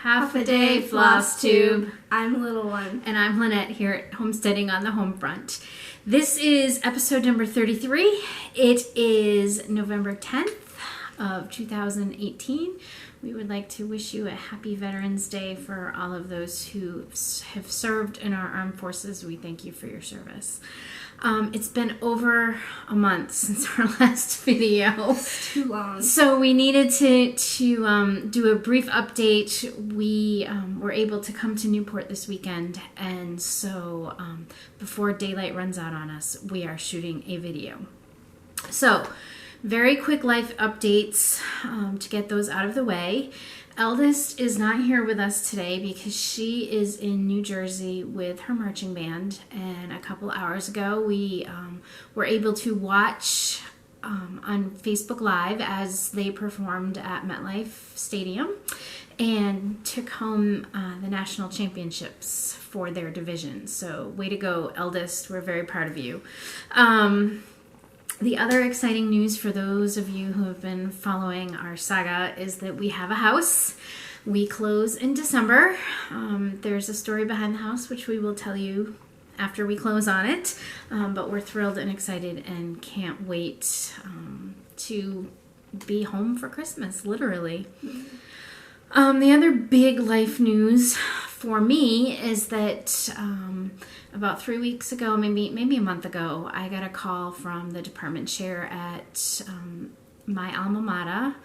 Half a day, FLOSSTUBE. I'm Little One. And I'm Lynette here at Homesteading on the Home Front. This is episode number 33. It is November 10th of 2018. We would like to wish you a happy Veterans Day for all of those who have served in our armed forces. We thank you for your service. It's been over a month since our last video. It's too long. So we needed to do a brief update. We were able to come to Newport this weekend, and so before daylight runs out on us, we are shooting a video. So very quick life updates to get those out of the way. Eldest is not here with us today because she is in New Jersey with her marching band, and a couple hours ago we were able to watch on Facebook Live as they performed at MetLife Stadium and took home the national championships for their division. So way to go, Eldest. We're very proud of you. The other exciting news for those of you who have been following our saga is that we have a house. We close in December. There's a story behind the house, which we will tell you after we close on it. But we're thrilled and excited and can't wait to be home for Christmas, literally. The other big life news for me is that about 3 weeks ago, maybe a month ago, I got a call from the department chair at my alma mater,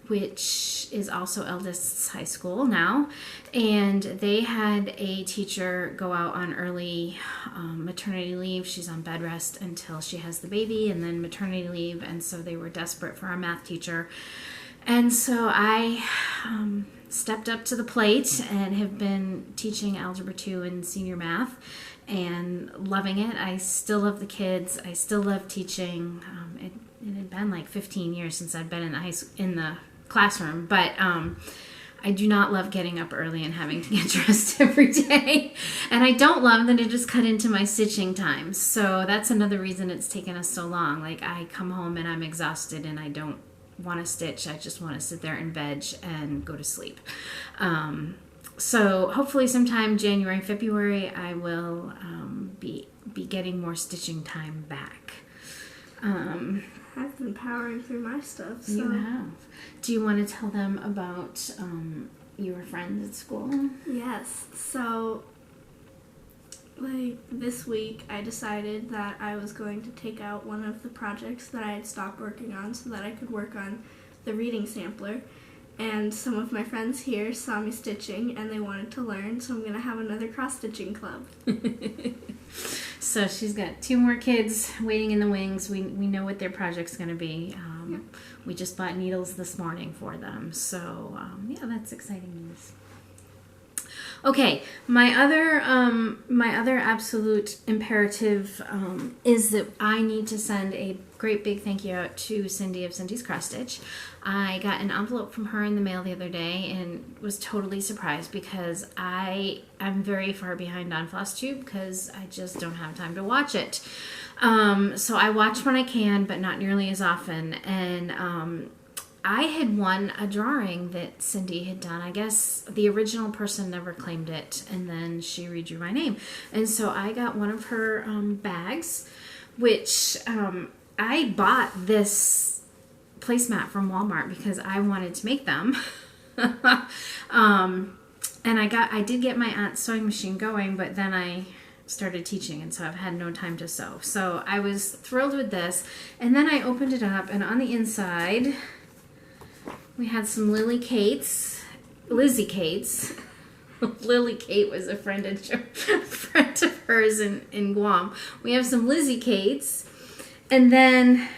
which is also Eldest's high school now, and they had a teacher go out on early maternity leave. She's on bed rest until she has the baby, and then maternity leave, and so they were desperate for a math teacher. And so I stepped up to the plate and have been teaching Algebra 2 and senior math and loving it. I still love the kids. I still love teaching. It had been like 15 years since I'd been in the classroom, but I do not love getting up early and having to get dressed every day. And I don't love that it just cut into my stitching time. So that's another reason it's taken us so long. Like, I come home and I'm exhausted and I don't want to stitch. I just want to sit there and veg and go to sleep. So hopefully sometime January, February, I will be getting more stitching time back. I've been powering through my stuff. So. You have. Do you want to tell them about your friends at school? Yes. So, this week, I decided that I was going to take out one of the projects that I had stopped working on so that I could work on the reading sampler. And some of my friends here saw me stitching and they wanted to learn, so I'm going to have another cross-stitching club. So she's got 2 more kids waiting in the wings. We know what their project's going to be. Yep. We just bought needles this morning for them. So, yeah, that's exciting news. Okay, my other absolute imperative is that I need to send a great big thank you out to Cindy of Cindy's Cross Stitch. I got an envelope from her in the mail the other day and was totally surprised because I am very far behind on FLOSSTUBE because I just don't have time to watch it. So I watch when I can, but not nearly as often. And I had won a drawing that Cindy had done. I guess the original person never claimed it, and then she redrew my name. And so I got one of her bags, which I bought this placemat from Walmart because I wanted to make them. And I did get my aunt's sewing machine going, but then I started teaching, and so I've had no time to sew. So I was thrilled with this, and then I opened it up, and on the inside we had some Lizzie Kates. Lily Kate was a friend of hers in Guam. We have some Lizzie Kates. And then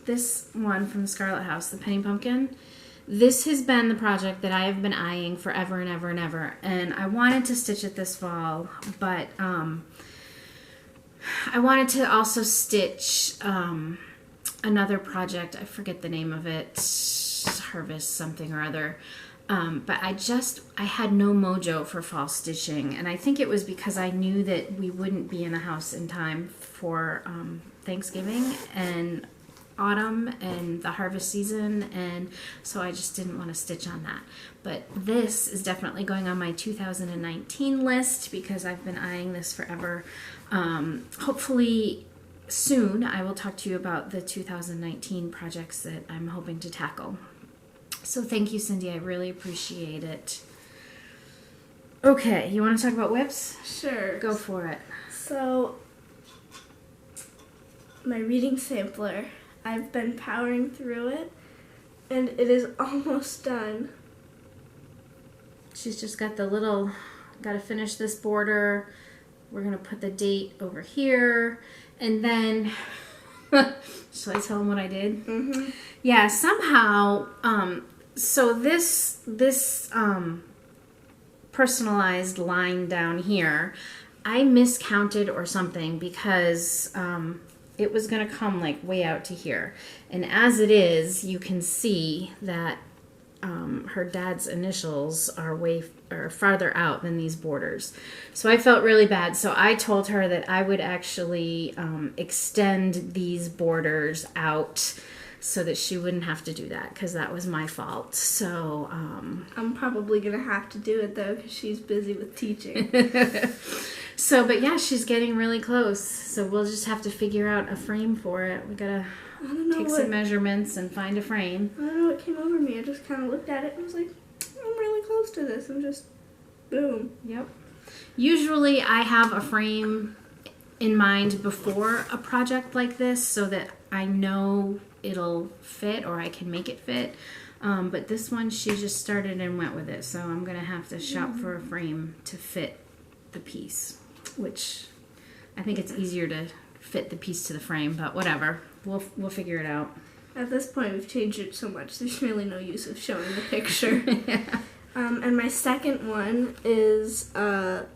this one from the Scarlet House, the Penny Pumpkin. This has been the project that I have been eyeing forever and ever and ever. And I wanted to stitch it this fall, but I wanted to also stitch another project. I forget the name of it. Harvest something or other. But I had no mojo for fall stitching, and I think it was because I knew that we wouldn't be in the house in time for Thanksgiving, and autumn and the harvest season, and so I just didn't want to stitch on that. But this is definitely going on my 2019 list because I've been eyeing this forever. Hopefully soon I will talk to you about the 2019 projects that I'm hoping to tackle. So thank you, Cindy. I really appreciate it. Okay, you want to talk about whips? Sure. Go for it. So, my reading sampler, I've been powering through it, and it is almost done. She's just got the little, got to finish this border. We're going to put the date over here, and then, shall I tell them what I did? Mm-hmm. Yeah, somehow, so this personalized line down here, I miscounted or something because it was going to come like way out to here. And as it is, you can see that her dad's initials are farther out than these borders. So I felt really bad. So I told her that I would actually extend these borders out so that she wouldn't have to do that, because that was my fault. So I'm probably going to have to do it, though, because she's busy with teaching. So, but yeah, she's getting really close. So we'll just have to figure out a frame for it. We gotta take some measurements and find a frame. I don't know what came over me. I just kind of looked at it and was like, I'm really close to this. And just, boom. Yep. Usually I have a frame in mind before a project like this so that I know it'll fit or I can make it fit. But this one, she just started and went with it. So I'm going to have to shop for a frame to fit the piece, which I think it's easier to fit the piece to the frame, but whatever. We'll figure it out. At this point, we've changed it so much, there's really no use of showing the picture. Yeah. And my second one is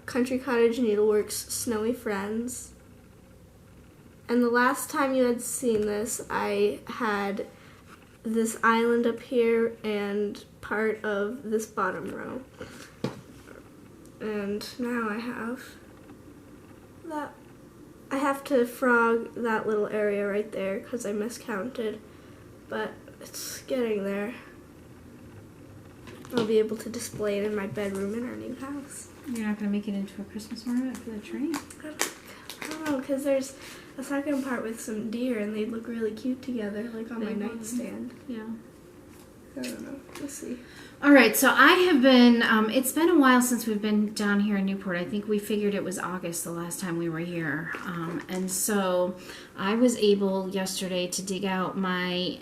Country Cottage Needleworks Snowy Friends. And the last time you had seen this, I had this island up here and part of this bottom row. And now I have that. I have to frog that little area right there because I miscounted, but it's getting there. I'll be able to display it in my bedroom in our new house. You're not going to make it into a Christmas ornament for the tree? I don't know, because there's a second part with some deer and they'd look really cute together, like on my nightstand. Yeah. I don't know. We'll see. All right, so I have been, it's been a while since we've been down here in Newport. I think we figured it was August the last time we were here. And so I was able yesterday to dig out my,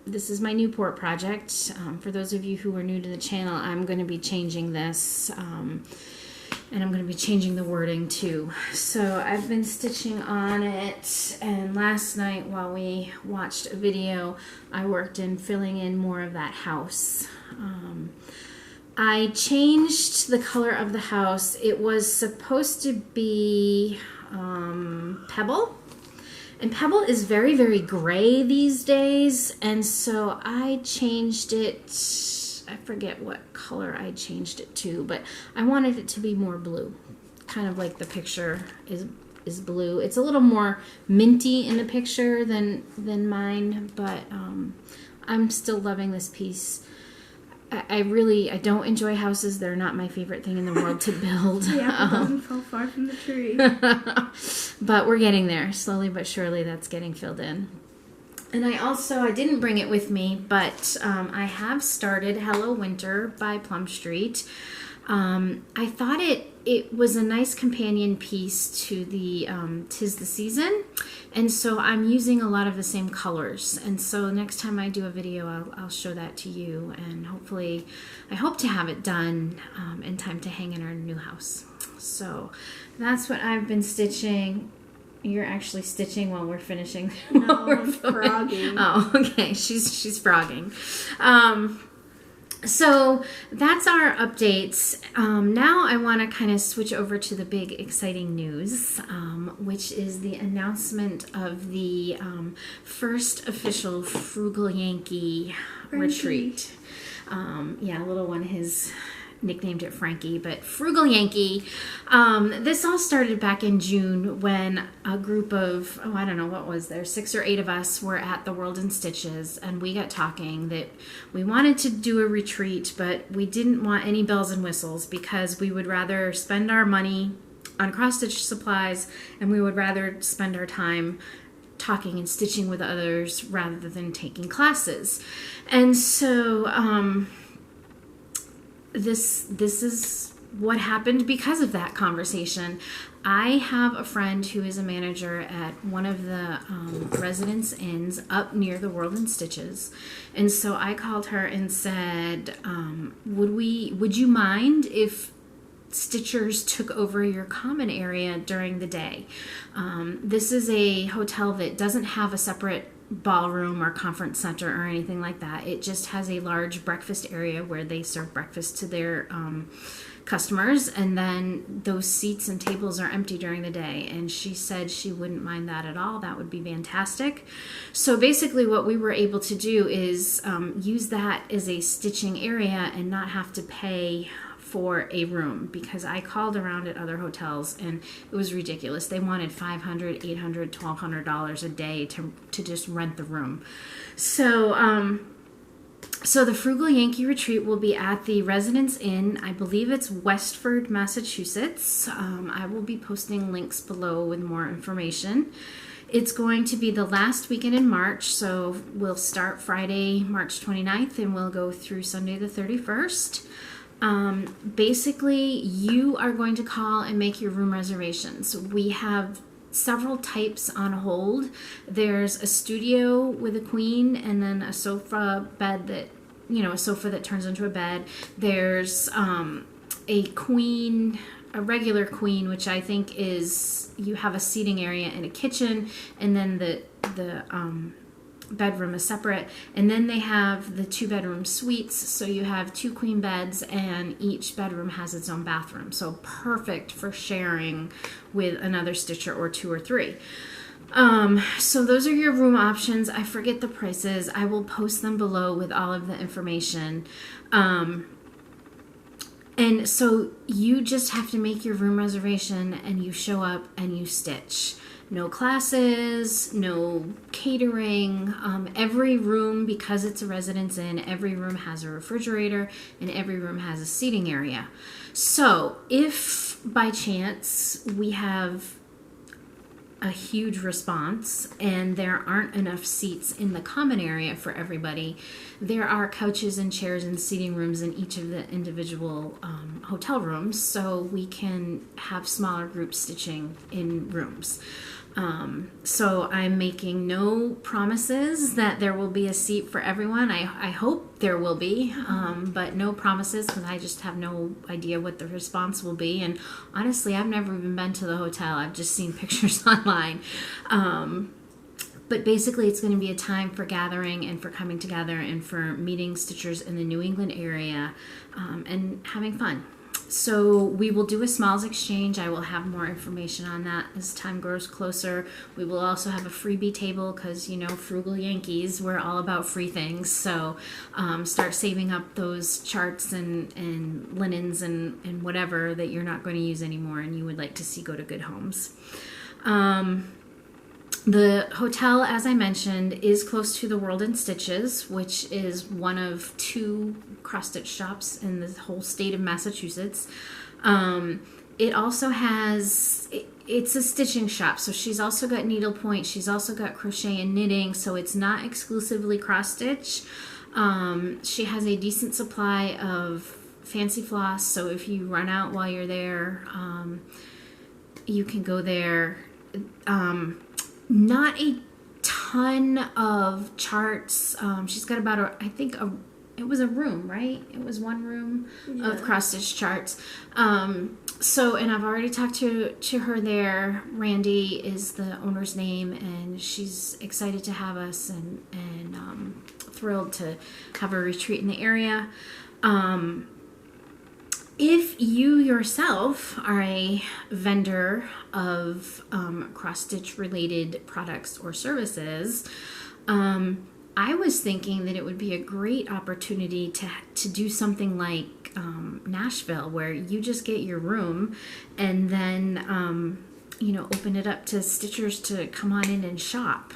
this is my Newport project. For those of you who are new to the channel, I'm going to be changing this. And I'm going to be changing the wording too. So I've been stitching on it, and last night while we watched a video, I worked in filling in more of that house. I changed the color of the house. It was supposed to be Pebble, and Pebble is very, very gray these days, and so I changed it. I forget what color I changed it to, but I wanted it to be more blue, kind of like the picture is blue. It's a little more minty in the picture than mine, but I'm still loving this piece. I don't enjoy houses. They're not my favorite thing in the world to build. Yeah, it doesn't fall far from the tree. But we're getting there. Slowly but surely that's getting filled in. And I didn't bring it with me, but I have started Hello Winter by Plum Street. I thought it was a nice companion piece to the 'Tis the Season, and so I'm using a lot of the same colors. And so next time I do a video, I'll show that to you, and hopefully, I hope to have it done in time to hang in our new house. So that's what I've been stitching. You're actually stitching while we're finishing. No, I'm frogging. Oh, okay. She's frogging. So that's our updates. Now I want to kind of switch over to the big exciting news, which is the announcement of the first official Frugal Yankee Frankee retreat. Yeah, little one, his nicknamed it Frankee, but Frugal Yankee. This all started back in June when a group of, I don't know, what was there, 6 or 8 of us were at the World in Stitches, and we got talking that we wanted to do a retreat, but we didn't want any bells and whistles because we would rather spend our money on cross-stitch supplies, and we would rather spend our time talking and stitching with others rather than taking classes. And so this is what happened because of that conversation. I have a friend who is a manager at one of the residence inns up near the World in Stitches, and so I called her and said, would you mind if stitchers took over your common area during the day? This is a hotel that doesn't have a separate ballroom or conference center or anything like that. It just has a large breakfast area where they serve breakfast to their customers, and then those seats and tables are empty during the day. And she said she wouldn't mind that at all. That would be fantastic. So basically what we were able to do is use that as a stitching area and not have to pay for a room, because I called around at other hotels and it was ridiculous. They wanted $500, $800, $1,200 a day to just rent the room. So so the Frugal Yankee Retreat will be at the Residence Inn. I believe it's Westford, Massachusetts. I will be posting links below with more information. It's going to be the last weekend in March, so we'll start Friday, March 29th, and we'll go through Sunday the 31st. Basically, you are going to call and make your room reservations. We have several types on hold. There's a studio with a queen, and then a sofa bed that, a sofa that turns into a bed. There's a queen, a regular queen, which I think is, you have a seating area and a kitchen, and then the bedroom is separate, and then they have the 2-bedroom suites, so you have 2 queen beds and each bedroom has its own bathroom, so perfect for sharing with another stitcher or 2 or 3. So those are your room options. I forget the prices. I will post them below with all of the information. And so you just have to make your room reservation and you show up and you stitch. No classes, no catering. Every room, because it's a residence inn, every room has a refrigerator and every room has a seating area. So if by chance we have a huge response and there aren't enough seats in the common area for everybody, there are couches and chairs and seating rooms in each of the individual hotel rooms, so we can have smaller group stitching in rooms. So I'm making no promises that there will be a seat for everyone. I hope there will be, but no promises, because I just have no idea what the response will be. And honestly, I've never even been to the hotel. I've just seen pictures online. But basically, it's going to be a time for gathering and for coming together and for meeting stitchers in the New England area and having fun. So we will do a smalls exchange. I will have more information on that as time grows closer. We will also have a freebie table because, Frugal Yankees, we're all about free things. So start saving up those charts and linens and whatever that you're not going to use anymore and you would like to see go to good homes. The hotel, as I mentioned, is close to the World in Stitches, which is one of 2 cross-stitch shops in the whole state of Massachusetts. It also has, it's a stitching shop, so she's also got needlepoint, she's also got crochet and knitting, so it's not exclusively cross-stitch. She has a decent supply of fancy floss, so if you run out while you're there, you can go there. Not a ton of charts. She's got about, it was a room, right? It was one room of cross-stitch charts. So, and I've already talked to her there. Randy is the owner's name, and she's excited to have us and thrilled to have a retreat in the area. If you yourself are a vendor of cross-stitch related products or services, I was thinking that it would be a great opportunity to do something like Nashville, where you just get your room and then open it up to stitchers to come on in and shop.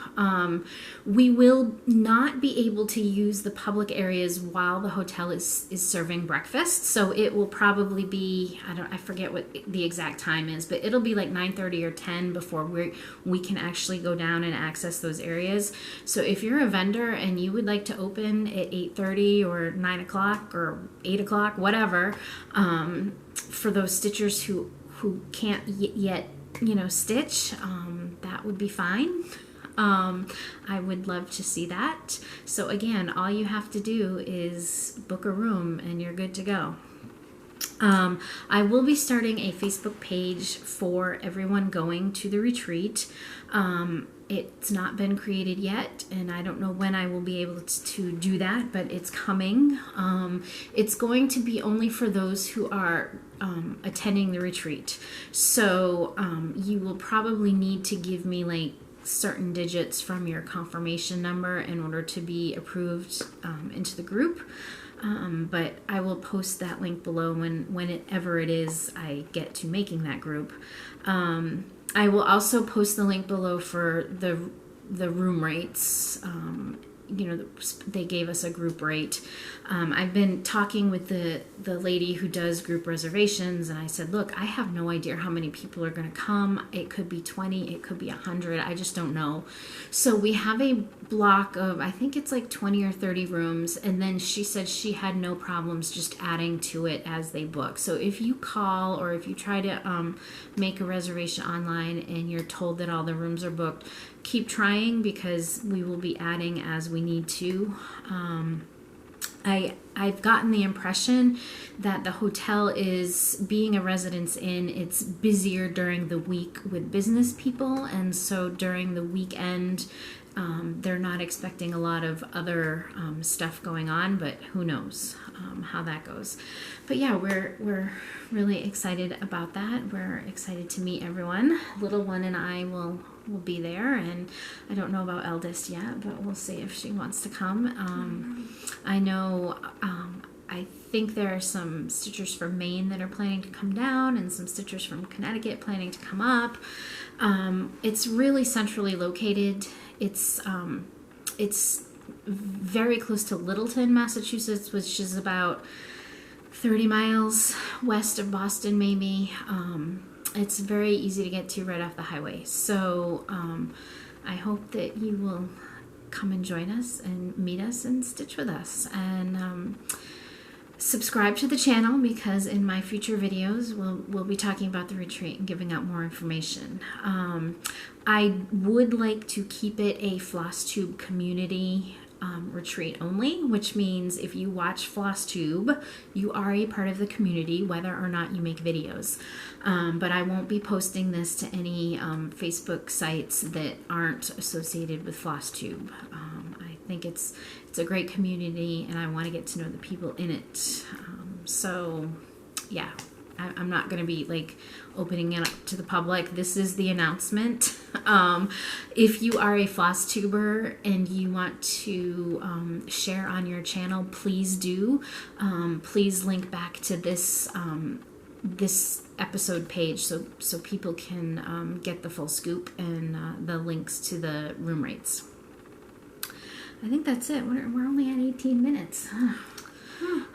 We will not be able to use the public areas while the hotel is serving breakfast, so it will probably be, I forget what the exact time is, but it'll be like 9:30 or 10 before we can actually go down and access those areas. So if you're a vendor and you would like to open at 8:30 or 9 o'clock or 8 o'clock, whatever, for those stitchers who can't yet stitch, that would be fine. I would love to see that. So again, all you have to do is book a room and you're good to go. I will be starting a Facebook page for everyone going to the retreat. It's not been created yet, and I don't know when I will be able to do that, but it's coming. It's going to be only for those who are attending the retreat. So you will probably need to give me like certain digits from your confirmation number in order to be approved into the group. But I will post that link below whenever it is I get to making that group. I will also post the link below for the room rates. They gave us a group rate. I've been talking with the lady who does group reservations, and I said, look, I have no idea how many people are going to come. It could be 20, it could be 100. I just don't know. So we have a block of, I think it's like 20 or 30 rooms, and then she said she had no problems just adding to it as they book. So if you call or if you try to make a reservation online and you're told that all the rooms are booked, keep trying, because we will be adding as we need to. I've gotten the impression that the hotel is, being a residence inn, it's busier during the week with business people, and so during the weekend they're not expecting a lot of other stuff going on, but who knows how that goes. But yeah, we're really excited about that. We're excited to meet everyone. Little one and I will be there, and I don't know about eldest yet, but we'll see if she wants to come. I know I think there are some stitchers from Maine that are planning to come down, and some stitchers from Connecticut planning to come up. It's really centrally located. It's very close to Littleton, Massachusetts, which is about 30 miles west of Boston, maybe. It's very easy to get to right off the highway. So I hope that you will come and join us and meet us and stitch with us. And subscribe to the channel, because in my future videos we'll be talking about the retreat and giving out more information. I would like to keep it a FLOSSTUBE community retreat only, which means if you watch FLOSSTUBE, you are a part of the community, whether or not you make videos. But I won't be posting this to any Facebook sites that aren't associated with FLOSSTUBE. I think it's a great community, and I want to get to know the people in it. So yeah, I'm not going to be like opening it up to the public. This is the announcement. If you are a FLOSSTuber and you want to share on your channel, please do. Please link back to this this episode page so people can get the full scoop and the links to the room rates. I think that's it. We're only at 18 minutes.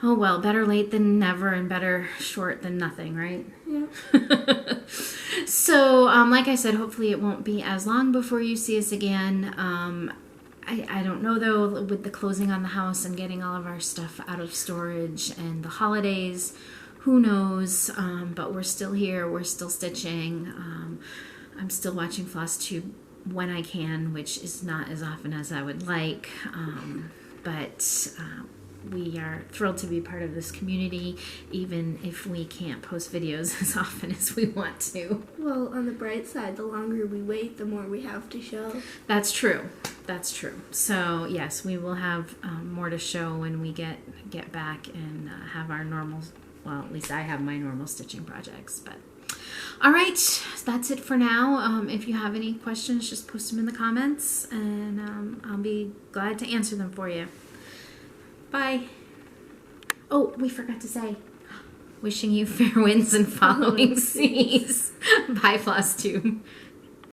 Oh well, better late than never, and better short than nothing, right? Yeah. So, like I said, hopefully it won't be as long before you see us again. I don't know, though, with the closing on the house and getting all of our stuff out of storage and the holidays, who knows? But we're still here. We're still stitching. I'm still watching FLOSSTUBE when I can, which is not as often as I would like. But we are thrilled to be part of this community, even if we can't post videos as often as we want to. Well, on the bright side, the longer we wait, the more we have to show. That's true. That's true. So yes, we will have more to show when we get back and have our normal, well, at least I have my normal stitching projects. But all right, that's it for now. If you have any questions, just post them in the comments, and I'll be glad to answer them for you. Bye. Oh, we forgot to say, Wishing you fair winds and following seas. Bye, FLOSSTUBE.